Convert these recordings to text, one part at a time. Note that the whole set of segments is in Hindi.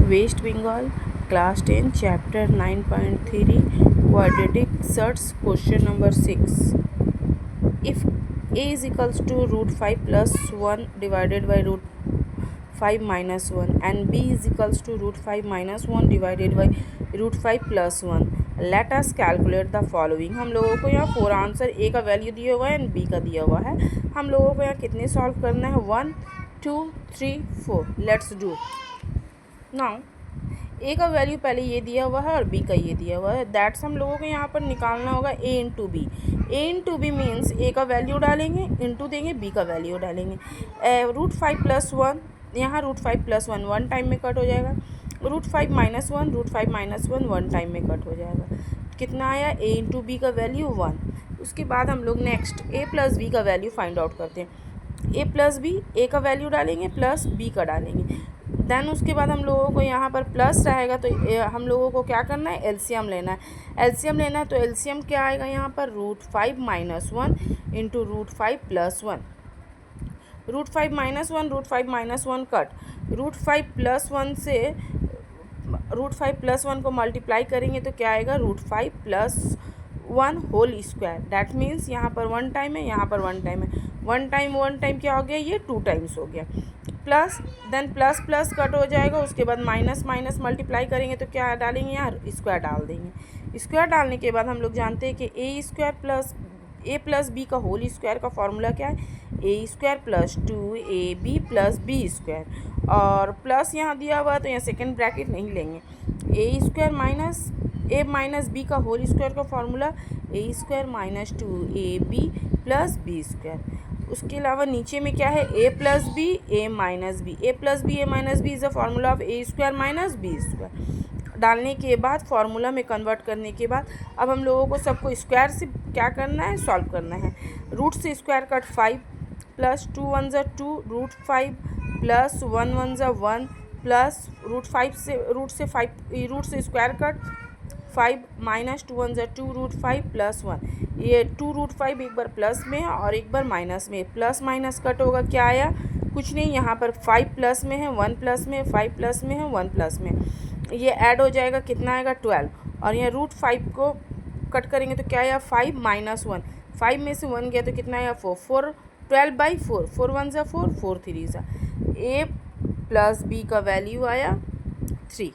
West Bengal, Class 10, Chapter 9.3, Quadratic Search, Question number 6. If a is equals to root 5 plus 1 divided by root 5 minus 1 and b is equals to root 5 minus 1 divided by root 5 plus 1, let us calculate the following. हम लोगों को यहाँ 4 आंसर, a का वैल्यू दिया हुआ है एंड b का दिया हुआ है. हम लोगों को यहाँ कितने सॉल्व करना है? 1 2 3 4. Let's do. नाउ ए का वैल्यू पहले ये दिया हुआ है और बी का ये दिया हुआ है. दैट्स हम लोगों को यहाँ पर निकालना होगा ए इंटू बी. ए इंटू बी मीन्स ए का वैल्यू डालेंगे, इंटू देंगे, बी का वैल्यू डालेंगे. रूट 5 प्लस 1, यहाँ रूट 5 प्लस 1 वन टाइम में कट हो जाएगा. Root 5 minus 1, root 5 minus 1 one time में कट हो जाएगा. कितना आया? ए इंटू बी का वैल्यू 1. उसके बाद हम लोग नेक्स्ट ए प्लस बी का वैल्यू फाइंड आउट करते हैं. ए प्लस बी, ए का वैल्यू डालेंगे प्लस बी का डालेंगे. देन उसके बाद हम लोगों को यहाँ पर प्लस रहेगा तो हम लोगों को क्या करना है? एलसीएम लेना है. एलसीएम लेना है तो एलसीएम क्या आएगा यहाँ पर? Root 5 minus 1 into root 5 plus 1. Root 5 minus 1, root 5 minus 1 cut. Root 5 plus 1 से रूट 5 प्लस 1 को मल्टीप्लाई करेंगे तो क्या आएगा? Root 5 plus 1 whole square. That means यहाँ पर 1 टाइम है, यहाँ पर 1 टाइम है. 1 टाइम क्या हो गया? ये 2 टाइम्स हो गया. Plus then plus plus cut हो जाएगा. उसके बाद माइनस माइनस मल्टीप्लाई करेंगे तो क्या डालेंगे? यहाँ स्क्वायर डाल देंगे. स्क्वायर डालने के बाद हम लोग जानते हैं कि a square plus a plus B का होल स्क्वायर का फॉर्मूला क्या है? A square plus 2ab plus b square. और प्लस यहाँ दिया हुआ तो यहाँ सेकेंड ब्रैकेट नहीं लेंगे. A square minus a minus B का होल स्क्वायर का formula a square minus 2ab plus b square. उसके अलावा नीचे में क्या है? A plus b a minus b. A plus b a minus B is a formula of A square minus B square. डालने के बाद फार्मूला में कन्वर्ट करने के बाद अब हम लोगों को सबको स्क्वायर से क्या करना है? सॉल्व करना है. रूट से स्क्वायर कट 5 प्लस 2 1 ज़ा 2 रूट 5 प्लस 1 1 ज़ा 1 प्लस रूट 5 से रूट से स्क्वायर कट 5 माइनस 2 1 ज़ा 2 रूट 5 प्लस 1. ये 2 रूट 5 एक बार प्लस में और एक बार माइनस में. प्लस माइनस कट होगा. क्या आया? कुछ नहीं. यहाँ पर 5 प्लस में है, 1 प्लस में, 5 प्लस में है, 1 प्लस में. ये ऐड हो जाएगा. कितना आएगा? 12. और यहाँ रूट 5 को कट करेंगे तो क्या आया? 5 माइनस 1. 5 में से 1 गया तो कितना आया? 4. 12 बाई 4. 4 1 ज़ा 4, 4 3 ज़ा. ए प्लस बी का वैल्यू आया 3.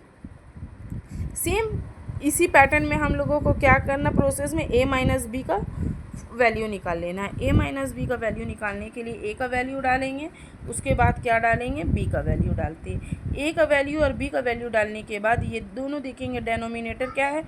सेम इसी पैटर्न में हम लोगों को क्या करना प्रोसेस में? ए माइनस बी का वैल्यू निकाल लेना है. ए माइनस बी का वैल्यू निकालने के लिए ए का वैल्यू डालेंगे. उसके बाद क्या डालेंगे? बी का वैल्यू डालते हैं. ए का वैल्यू और बी का वैल्यू डालने के बाद ये दोनों देखेंगे डेनोमिनेटर क्या है?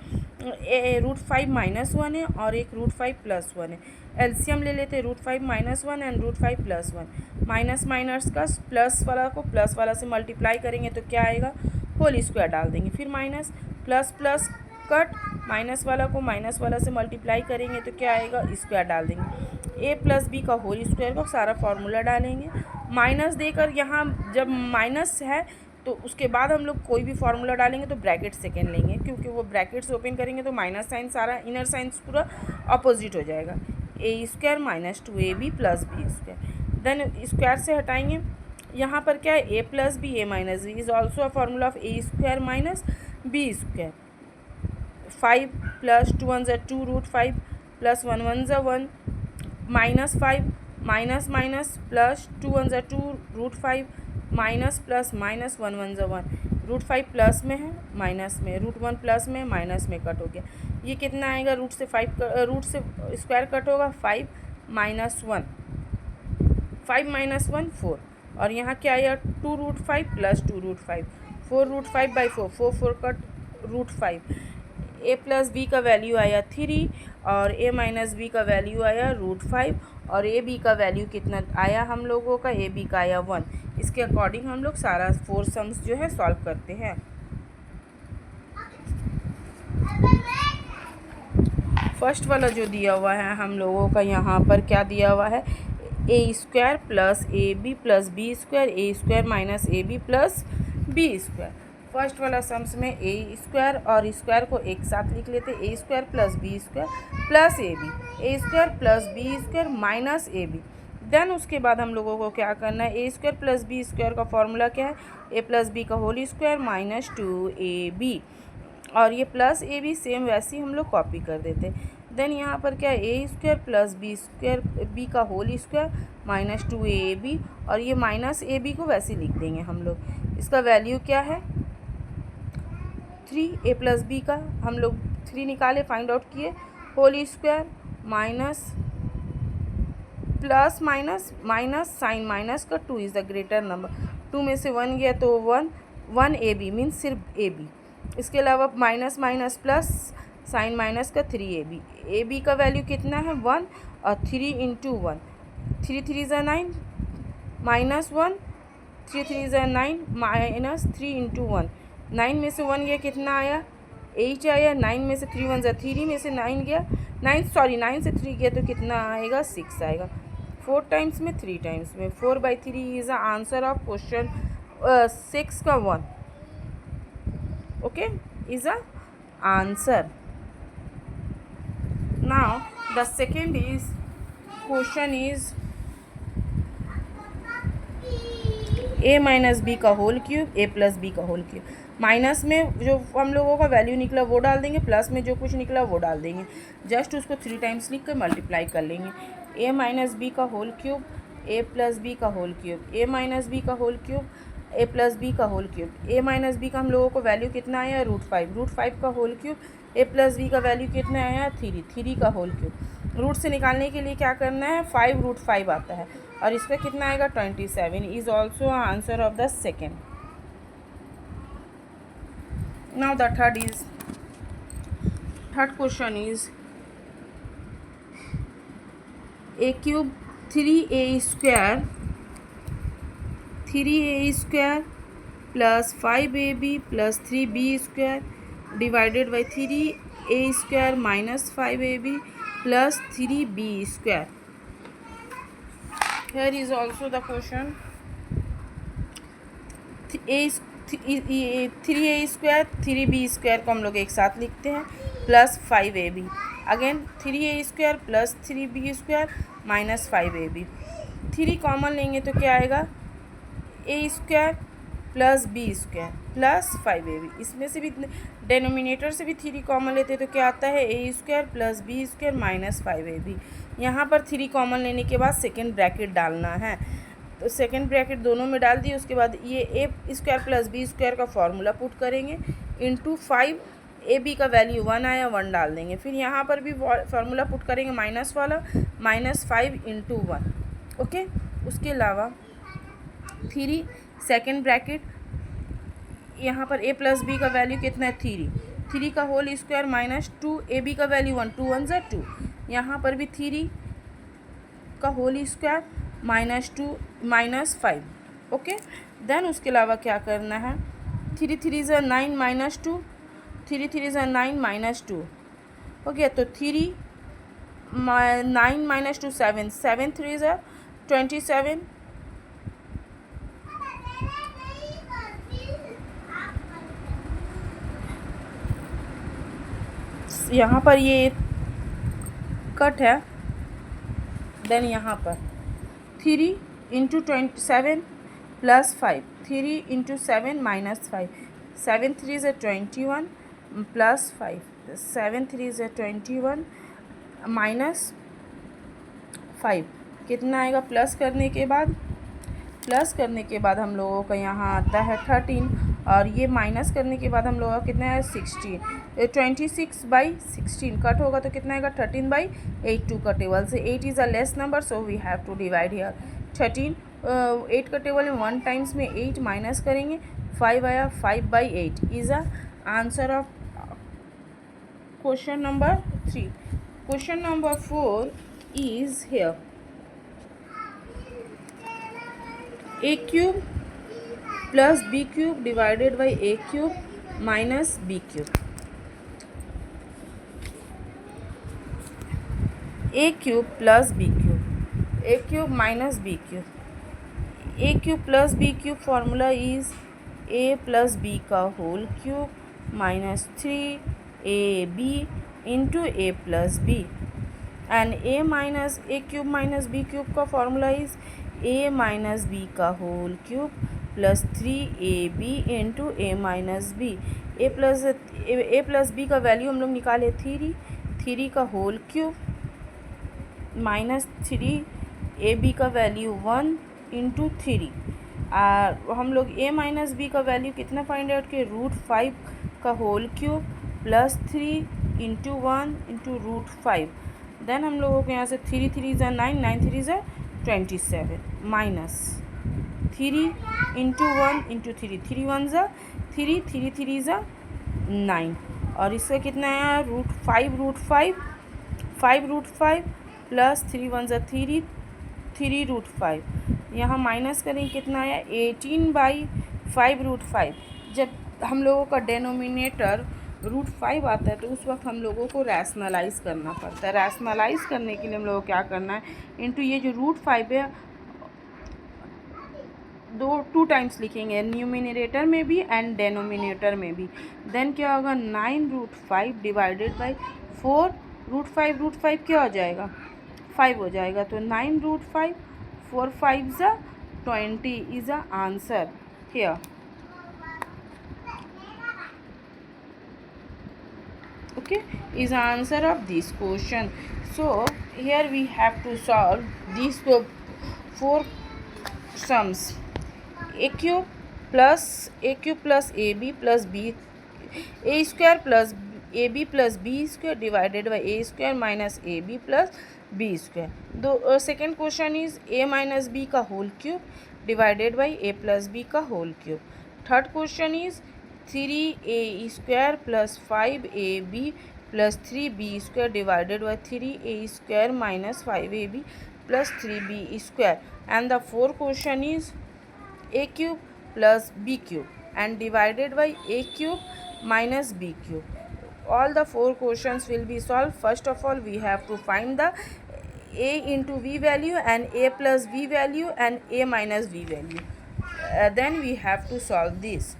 रूट 5 माइनस 1 है और एक रूट 5 प्लस 1 है. एलसीएम ले लेते हैं. Root 5 minus 1 and root 5 plus 1. Minus minus का प्लस वाला को प्लस वाला से मल्टीप्लाई करेंगे तो क्या आएगा? होल स्क्वायर डाल देंगे. फिर minus plus plus cut minus वाला को माइनस वाला से मल्टीप्लाई करेंगे तो क्या आएगा? स्क्वायर डाल देंगे. ए प्लस बी का होल स्क्वायर का सारा फार्मूला डालेंगे. माइनस देकर यहाँ जब माइनस है तो उसके बाद हम लोग कोई भी फार्मूला डालेंगे तो ब्रैकेट सेकेंड लेंगे, क्योंकि वो ब्रैकेट्स ओपन करेंगे तो माइनस साइन सारा इनर साइंस पूरा अपोजिट हो जाएगा. A square minus 2ab plus b square. Then square से हटाएंगे. यहाँ पर क्या है? A plus b a minus b is also a formula of A square minus B square. 5 plus 2 1 ज़ा 2 रूट 5 प्लस 1 1 ज़ा 1 माइनस 5 माइनस माइनस प्लस 2 1 ज़ा 2 रूट 5 माइनस प्लस माइनस 1 1 ज़ा 1. रूट 5 प्लस में है, माइनस में. रूट 1 प्लस में, माइनस में कट हो गया. ये कितना आएगा? रूट से स्क्वायर कट होगा. 5 माइनस 1 5 माइनस 1 4. और यहाँ क्या आया? 2 root 5 plus 2 root 5 4 root 5 by 4 4 4 cut root 5. A plus B का वैल्यू आया 3 और ए माइनस बी का वैल्यू आया रूट 5. और ए बी का वैल्यू कितना आया हम लोगों का? ए बी का आया 1. इसके अकॉर्डिंग हम लोग सारा 4 सम्स जो है सॉल्व करते हैं. फर्स्ट वाला जो दिया हुआ है हम लोगों का यहाँ पर क्या दिया हुआ है? A square plus a b plus b square. A square minus a b plus b square. First वाला सम्स में ए स्क्वायर और स्क्वायर को एक साथ लिख लेते. A square plus b square plus a b. A square plus b square minus a b. Then उसके बाद हम लोगों को क्या करना है, a square plus b square का फॉर्मूला क्या है, ए प्लस बी का होल स्क्वायर माइनस 2ab, और ये प्लस ए बी सेम वैसे ही हम लोग कॉपी कर देते। देन यहाँ पर क्या है, a square plus b square b का होल स्क्वायर माइनस 2ab, और ये माइनस ए बी को वैसे ही लिख देंगे हम लोग। इसका वैल्यू क्या है 3, ए प्लस बी का हम लोग 3 निकाले, फाइंड आउट किए, whole square minus plus minus minus sign minus का 2 इज़ द ग्रेटर नंबर, 2 में से 1 गया तो 1 ए बी मीन्स सिर्फ ए बी। इसके अलावा minus minus plus sign minus का 3ab, ए बी का वैल्यू कितना है 1, और 3 इंटू 1, 3 3 ज़ा 9 माइनस 1, 3 3 ज़ा 9 माइनस 3 इंटू 1, 9 में से 1 गया कितना आया 8 आया, 9 में से 3 1 ज़ा 3 में से 9 गया 9 से 3 गया तो कितना आएगा 6 आएगा, 4 टाइम्स में 3 टाइम्स में, 4/3 is the answer of question 6 का 1, okay, is the answer. Now the second is question is A minus B का whole cube, A plus B का होल क्यूब। माइनस में जो हम लोगों का वैल्यू निकला वो डाल देंगे, प्लस में जो कुछ निकला वो डाल देंगे, जस्ट उसको 3 टाइम्स लिख कर मल्टीप्लाई कर लेंगे। ए माइनस बी का whole cube, A plus B का होल क्यूब, ए माइनस बी का whole cube, A plus B का होल क्यूब। ए माइनस बी का हम लोगों को वैल्यू कितना आया √5 का whole cube, A plus B का वैल्यू कितना आया 3 का होल क्यूब। रूट से निकालने के लिए क्या करना है 5√5 आता है, और इसका कितना आएगा 27 is also answer of the second. Now the third question is A cube 3a square plus 5ab plus 3b square divided by 3a square minus 5ab plus 3b square. Here is also the question, 3a square 3b square को हम लोग एक साथ लिखते हैं plus 5ab, again 3a square plus 3b square minus 5ab, 3 common लेंगे तो क्या आएगा a square plus b square plus 5ab, इसमें से भी डेनोमिनेटर से भी 3 कॉमन लेते तो क्या आता है a square plus b square minus 5ab। यहाँ पर 3 कॉमन लेने के बाद सेकेंड ब्रैकेट डालना है, तो सेकेंड ब्रैकेट दोनों में डाल दिए, उसके बाद ये a square plus b square का फॉर्मूला पुट करेंगे इंटू 5, ab का वैल्यू 1 आया 1 डाल देंगे, फिर यहाँ पर भी फार्मूला पुट करेंगे माइनस वाला -5 इंटू 1, ओके। उसके अलावा 3 सेकेंड ब्रैकेट, यहाँ पर a प्लस b का वैल्यू कितना है 3 का होल स्क्वायर माइनस 2, ab का वैल्यू 1 2 1 2, यहाँ पर भी 3 का होल स्क्वायर -2 -5, ओके। देन उसके अलावा क्या करना है 3 3 ज़ा 9 -2, 3 3 ज़ा 9 -2 हो गया, तो 3 9 -2 7, 7 3 ज़ा 27, यहाँ पर ये कट है, देन यहाँ पर 3 इंटू 27 प्लस 5, 3 इंटू 7 माइनस 5, 7 3 ज़ा 21 प्लस 5, 7 3 ज़ा 21 माइनस 5 कितना आएगा, प्लस करने के बाद हम लोगों का यहाँ आता है 13, और ये माइनस करने के बाद हम लोगों का कितना है 16, 26/16 कट होगा तो कितना आएगा 13/8, 2 का टेबल से 8 is a less number so we have to divide here 13, 8 का टेबल में 1 टाइम्स में 8 माइनस करेंगे 5 आया, 5/8 is a answer of question number 3। Question number 4 is here, a cube plus b cube divided by a cube minus b cube. a cube plus b cube, a cube minus b cube, a cube plus b cube formula is a plus b का whole cube minus 3ab into a plus b। And A minus A cube minus B cube का formula is A minus B का whole cube plus 3ab into a minus b. A plus B का वैल्यू हम लोग निकाले 3 का होल क्यूब माइनस 3ab का वैल्यू 1 इंटू 3। हम लोग ए माइनस बी का वैल्यू कितना फाइंड आउट किए, √5 का whole cube plus 3 into 1 into √5। Then हम लोगों को यहाँ से 3 × 9, 9 × 27 माइनस 3 इंटू 1 इंटू 3, 3 × 1 3, 3 × 3 9, और इसका कितना है √5 5 प्लस 3 × 1 3, 3 √5। यहाँ माइनस करें कितना आया 18/5 जब हम लोगों का डेनोमिनेटर √5 आता है तो उस वक्त हम लोगों को रैशनलाइज करना पड़ता है। रैशनलाइज करने के लिए हम लोगों को क्या करना है, इंटू ये जो √5 है 2 टाइम्स लिखेंगे, न्यूमिनेटर में भी एंड डेनोमिनेटर में भी। देन क्या होगा 9√5 डिवाइडेड बाई 4, √5 क्या हो जाएगा 5 हो जाएगा, तो 9√5 4 5 20 is the answer here. Okay, is the answer of this question. So here we have to solve these 4 sums. a cube plus ab plus b, a square plus ab plus b square divided by a square minus ab plus b square. The second question is a minus b का whole cube divided by a plus b का whole cube. Third question is 3a square plus 5ab plus 3b square divided by 3a square minus 5ab plus 3b square. And the fourth question is a cube plus b cube and divided by a cube minus b cube. All the 4 questions will be solved. First of all, we have to find the a into v value and a plus v value and a minus v value. Then we have to solve this.